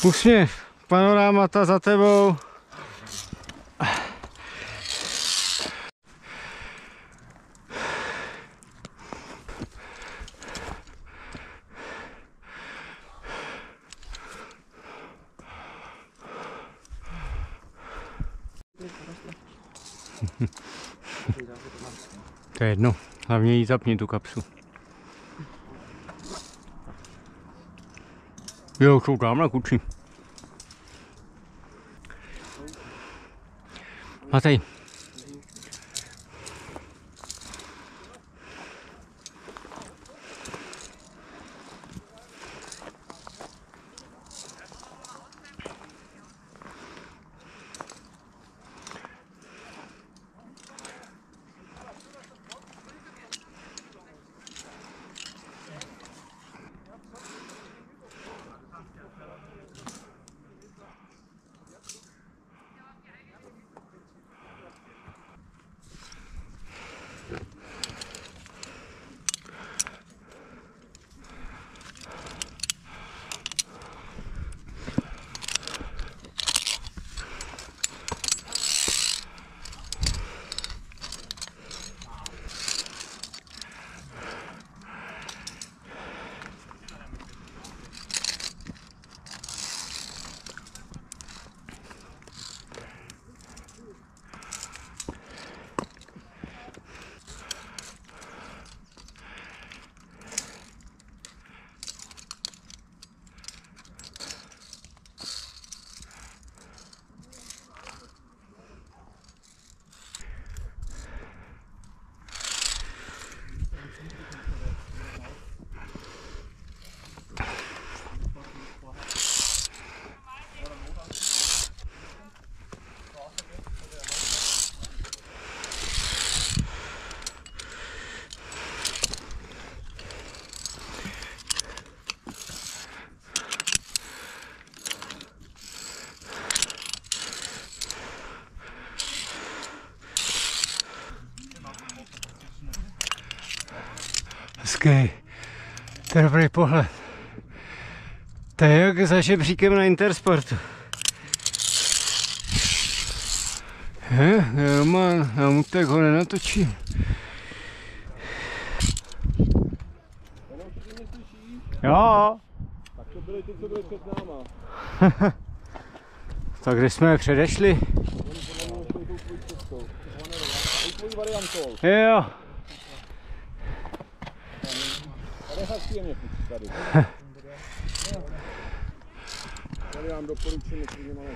Úsměv, panorámata za tebou. To je jedno, hlavně jí zapni tu kapsu. Jo, koukám na kuči. Matej. Hezký, to je dobrý pohled. To je jak za žebříkem na Intersportu. Roman, já mu tak ho nenatočím. Jo. Tak to byli ty, co byli před náma. Tak kde jsme je předešli? Jo. Tady vám doporučím, že máme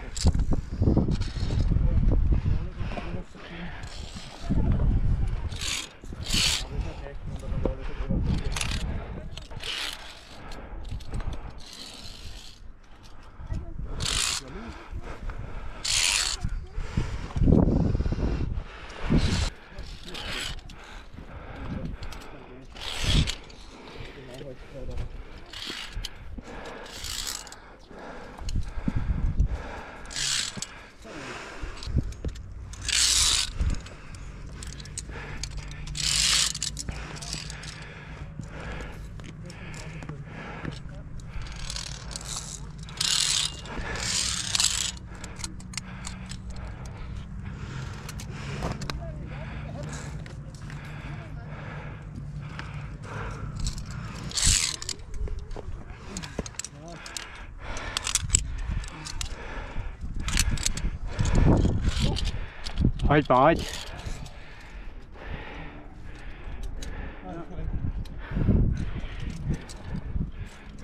Pojď, pojď.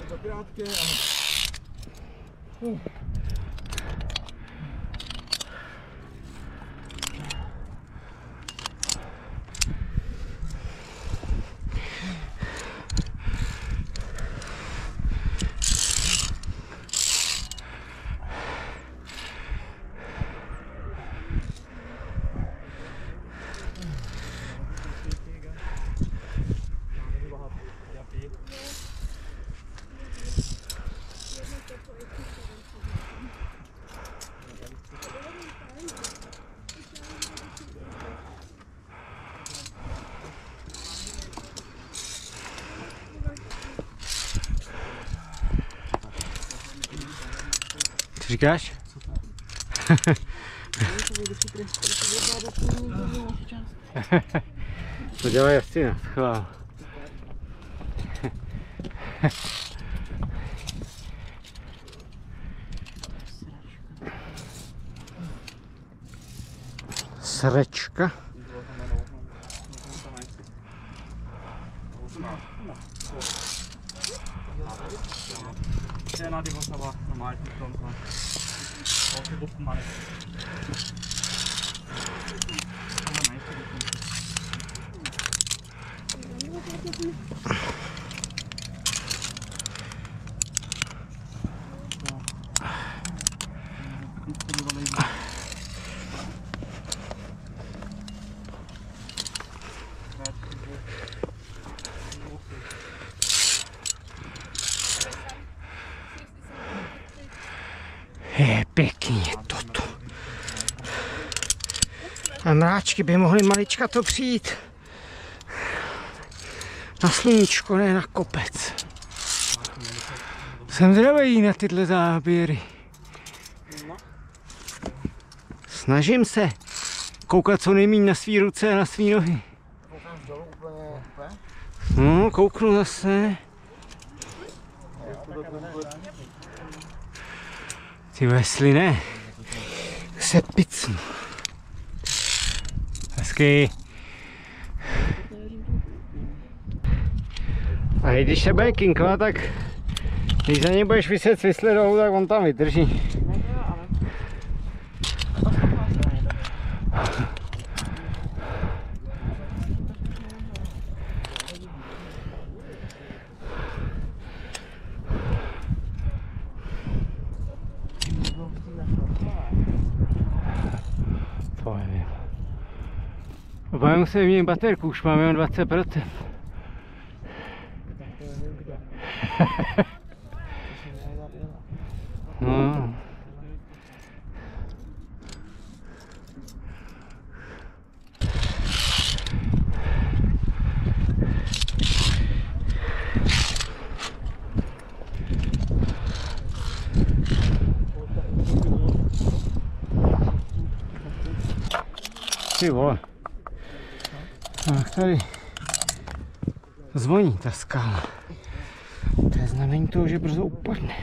to krátké. Co říkáš? To dělá Justina, schvál. Srečka. Je pěkně toto. A mráčky by mohly malička to přijít na sluníčko, ne na kopec. Jsem zvědavý na tyhle záběry. Snažím se koukat co nejméně na svý ruce a na svý nohy. No, kouknu zase. Ty vesly ne. Se picnu. Hezky. A když se bude kinkovat, tak když za něj budeš vyset svisle dolů, tak on tam vydrží. To nevím. Budeme muset vyměnit baterku, už máme jen 20%. No. Ty vole. Ach, tady zvoní ta skála. To je znamení toho, že brzo upadne.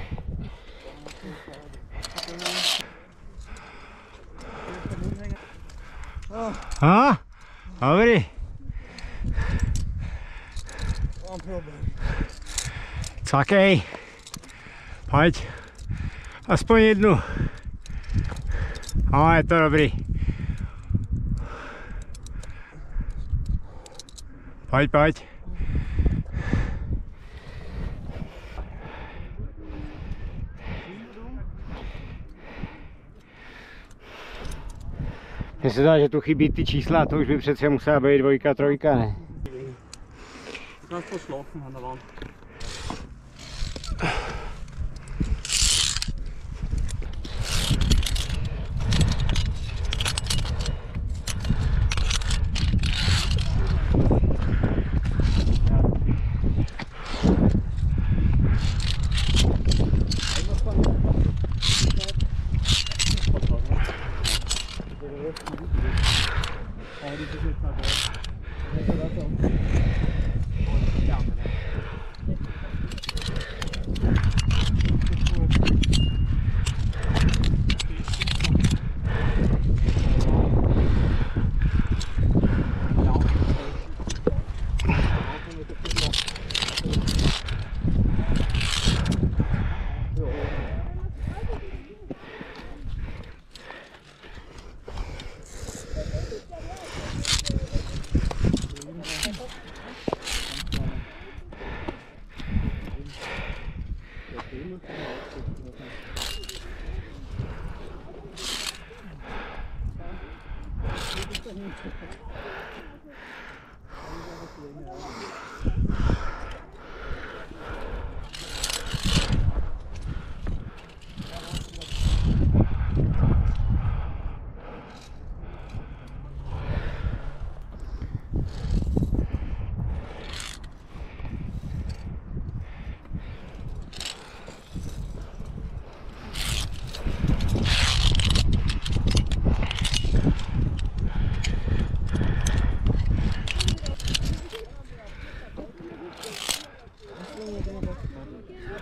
A? Dobrý. Cvakej. Pojď. Aspoň jednu. A je to dobrý. Pojď, pojď. Mně se zdá, že tu chybí ty čísla, to už by přece musela být 2, 3, ne? Nás pošlo na vám.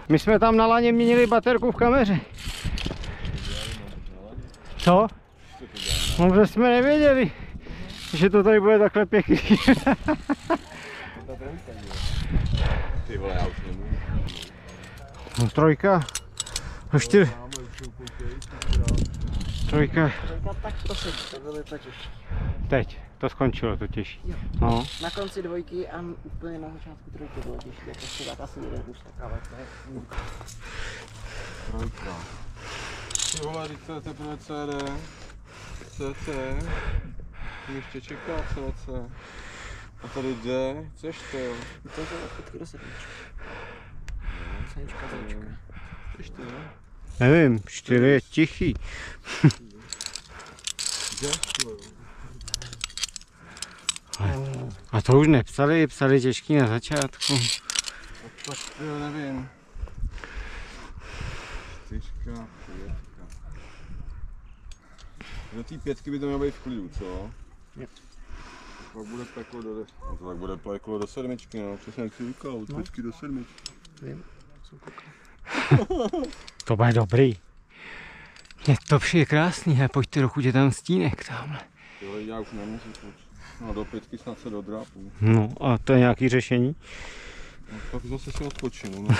My jsme tam na laně měnili baterku v kameře. Co? No, že jsme nevěděli, že to tady bude takhle pěkný. Ty vole, já už nemůžu. No, trojka. No, 4. Trojka. Tak prosím, to byly totiž. Teď. To skončilo totiž. Jo. No. Na konci dvojky a úplně na začátku trojky bylo těžké, tak ještě tak asi jeden kus tak, ale to je... Trojka. Ty vole, teď to je teprve CD. CC. Tím ještě čeká CC. A tady D. Chceš to? To je odchutky do sedmičky. Sedmička, dvojčka. Chceš to? Nevím, 4 je tichý. A to už nepsali, psali těžký na začátku. Tak jo, nevím. 4, 5. Do té 5 by to mělo být v klidu, co? Jo. Pak bude peklo do... No to tak bude peklo do sedmičky, no. Přesně jak jsi říkal, od 5 do 7. Vím, jsem koukal. To bude dobrý. Je to přijde krásný, a pojďte, dokud je tam stínek tamhle. Jo, já už nemusím pojď. No do 5 snad se dodrápu. No a to je nějaký řešení? No, pak zase si odpočinu, no.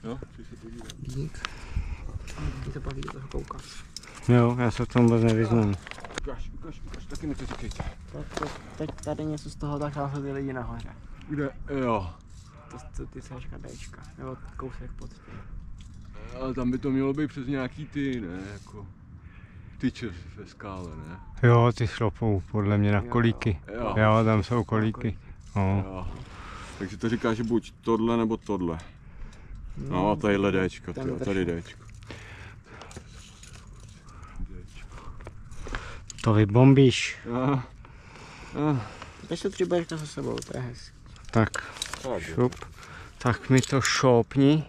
Jo, chci se podívat. Dík. Mě to baví do toho koukat. Jo, já se v tom vůbec nevyznám. Ukaž, taky mi to říkejte. Teď tady něco z toho tak náhle ty lidi nahoře. Kde? Jo. To ty seška Dčka, nebo kousek pod tím. Ale tam by to mělo být přes nějaký ty, ne, jako tyče ve skále, ne? Jo, ty šlopou podle mě na kolíky. Jo. Jo, tam jsou kolíky. No. Jo. Takže to říká, že buď tohle nebo tohle. No a tadyhle Dčko, Ten tady Dčko. To vybombíš. Teď to 3 Bčka za sebou, to je hezky. Tak, šup. Tak mi to šoupni.